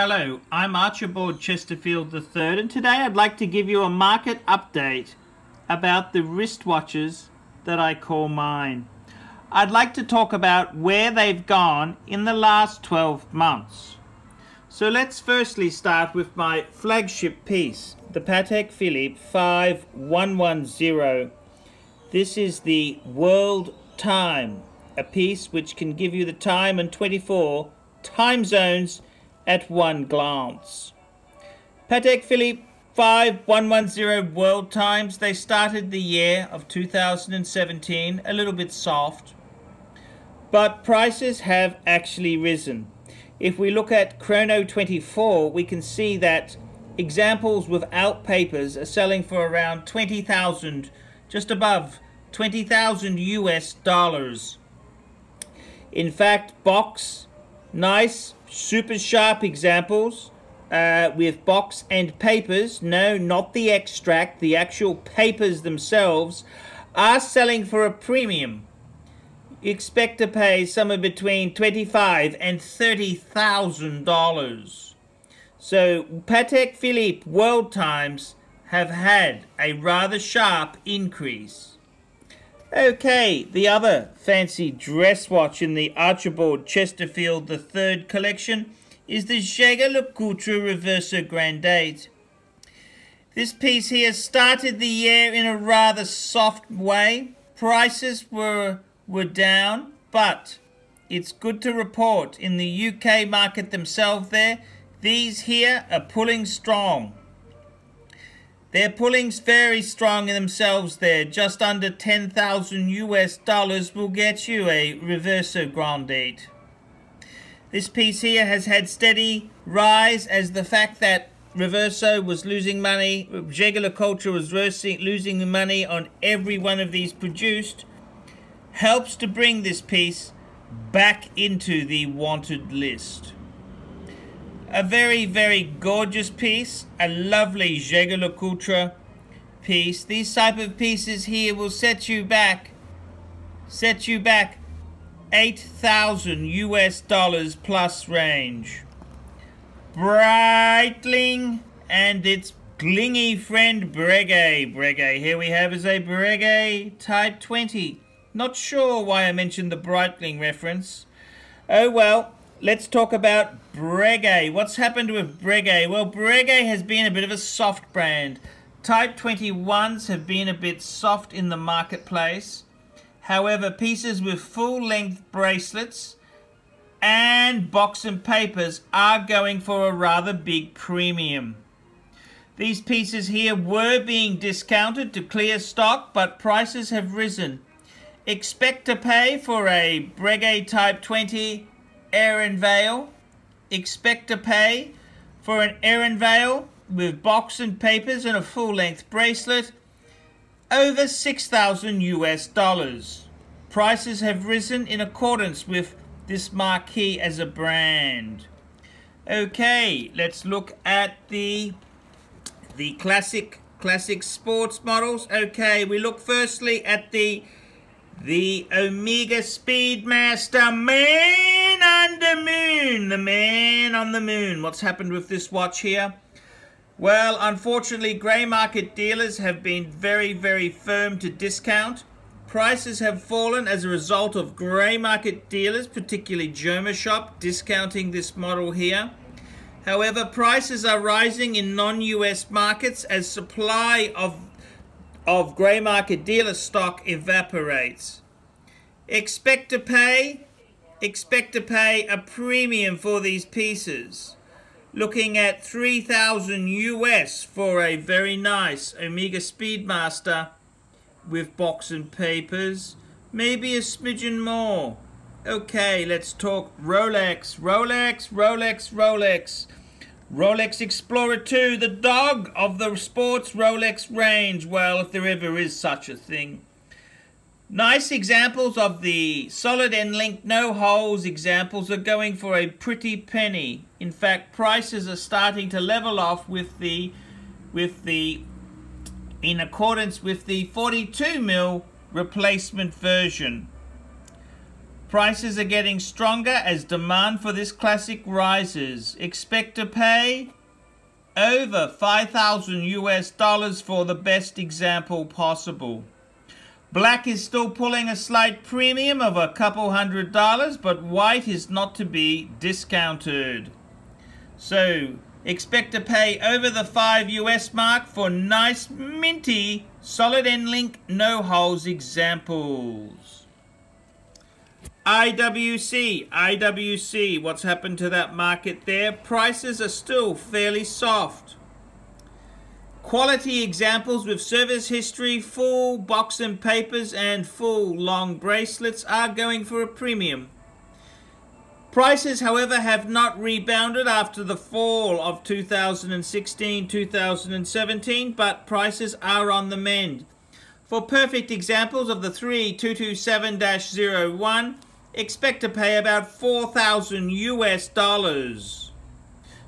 Hello, I'm Archibald Chesterfield III, and today I'd like to give you a market update about the wristwatches that I call mine. I'd like to talk about where they've gone in the last 12 months. So let's firstly start with my flagship piece, the Patek Philippe 5110. This is the World Time, a piece which can give you the time and 24 time zones at one glance. Patek Philippe 5110 World Times, they started the year of 2017 a little bit soft, but prices have actually risen. If we look at Chrono 24, we can see that examples without papers are selling for around 20,000, just above 20,000 US dollars. In fact, box, nice, super sharp examples with box and papers, no, not the extract, the actual papers themselves, are selling for a premium. You expect to pay somewhere between $25,000 and $30,000. So Patek Philippe World Times have had a rather sharp increase. Okay, the other fancy dress watch in the Archibald Chesterfield III collection is the JEWELLERY Reverso Grandate. This piece here started the year in a rather soft way. Prices were down, but it's good to report in the UK market themselves there, these here are pulling strong. They're pulling very strong in themselves there. Just under 10,000 US dollars will get you a Reverso Grandate. This piece here has had steady rise as the fact that Reverso was losing money, JEWELLERY was losing money on every one of these produced, helps to bring this piece back into the wanted list. A very, very gorgeous piece, a lovely JEWELLERY piece. These type of pieces here will set you back 8,000 US dollars plus range. Breitling and its glingy friend Breguet. Here we have is a Breguet Type 20. Not sure why I mentioned the Breitling reference. Oh well. Let's talk about Breguet. What's happened with Breguet? Well, Breguet has been a bit of a soft brand. Type 21s have been a bit soft in the marketplace. However, pieces with full-length bracelets and box and papers are going for a rather big premium. These pieces here were being discounted to clear stock, but prices have risen. Expect to pay for a Breguet Type 20 Erin Veil. Expect to pay for an Erin Veil with box and papers and a full-length bracelet over 6,000 US dollars. Prices have risen in accordance with this marquee as a brand. Okay, let's look at the classic sports models. Okay, we look firstly at the Omega Speedmaster Man on the Moon. The Man on the Moon. What's happened with this watch here? Well, unfortunately, grey market dealers have been very, very firm to discount. Prices have fallen as a result of grey market dealers, particularly Germashop, discounting this model here. However, prices are rising in non-US markets as supply of grey market dealer stock evaporates. Expect to pay a premium for these pieces. Looking at 3,000 US for a very nice Omega Speedmaster with box and papers. Maybe a smidgen more. Okay, let's talk Rolex. Rolex Explorer 2, the dog of the sports Rolex range. Well, if there ever is such a thing. Nice examples of the solid end link, no holes examples are going for a pretty penny. In fact, prices are starting to level off in accordance with the 42mm replacement version. Prices are getting stronger as demand for this classic rises. Expect to pay over $5,000 for the best example possible. Black is still pulling a slight premium of a couple $100, but white is not to be discounted. So expect to pay over the $5 mark for nice minty solid end link no holes examples. IWC, what's happened to that market there? Prices are still fairly soft. Quality examples with service history, full box and papers, and full long bracelets are going for a premium. Prices, however, have not rebounded after the fall of 2016-2017, but prices are on the mend. For perfect examples of the 3227-01, expect to pay about $4,000.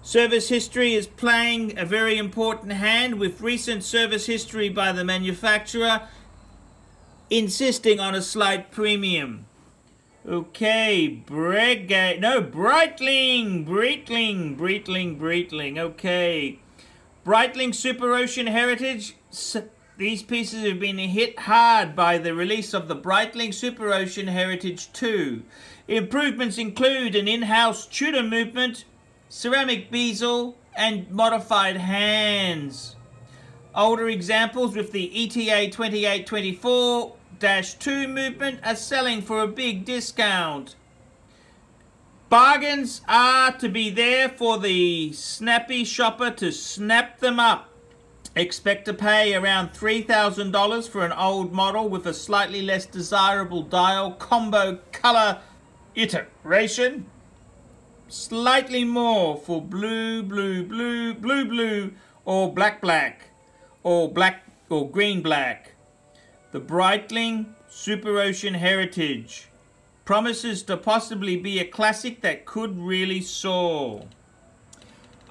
Service history is playing a very important hand, with recent service history by the manufacturer insisting on a slight premium. Okay, Breitling. Okay, Breitling Super Ocean Heritage. These pieces have been hit hard by the release of the Breitling Super Ocean Heritage 2. Improvements include an in-house Tudor movement, ceramic bezel, and modified hands. Older examples with the ETA 2824-2 movement are selling for a big discount. Bargains are to be there for the snappy shopper to snap them up. Expect to pay around $3,000 for an old model with a slightly less desirable dial combo color iteration. Slightly more for blue, or black, or green black. The Breitling Super Ocean Heritage promises to possibly be a classic that could really soar.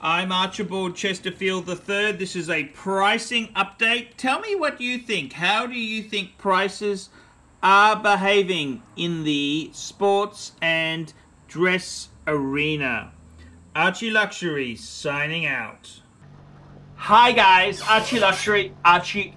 I'm Archibald Chesterfield III. This is a pricing update. Tell me what you think. How do you think prices are behaving in the sports and dress arena? Archie Luxury signing out. Hi guys, Archie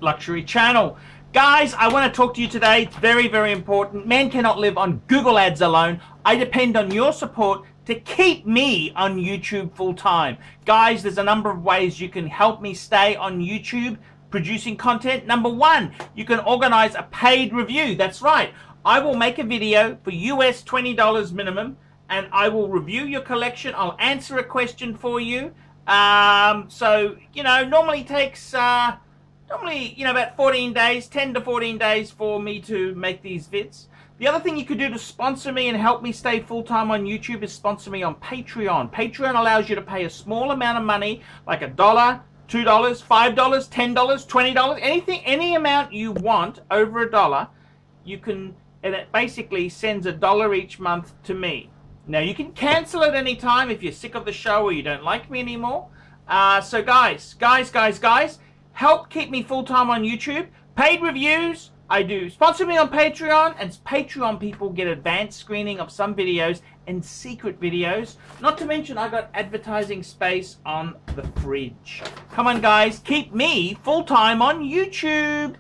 Luxury channel. Guys, I want to talk to you today. It's very, very important. Men cannot live on Google ads alone. I depend on your support to keep me on YouTube full time. Guys, there's a number of ways you can help me stay on YouTube producing content. Number one, you can organize a paid review. That's right. I will make a video for US $20 minimum, and I will review your collection. I'll answer a question for you. So, you know, normally takes, about 14 days, 10 to 14 days for me to make these vids. The other thing you could do to sponsor me and help me stay full-time on YouTube is sponsor me on Patreon. Patreon allows you to pay a small amount of money, like $1, $2, $5, $10, $20, anything, any amount you want over $1, you can, and it basically sends $1 each month to me. Now, you can cancel at any time if you're sick of the show or you don't like me anymore. So guys, help keep me full-time on YouTube. Paid reviews, I do. Sponsor me on Patreon, and Patreon people get advanced screening of some videos and secret videos. Not to mention, I got advertising space on the fridge. Come on, guys, keep me full-time on YouTube.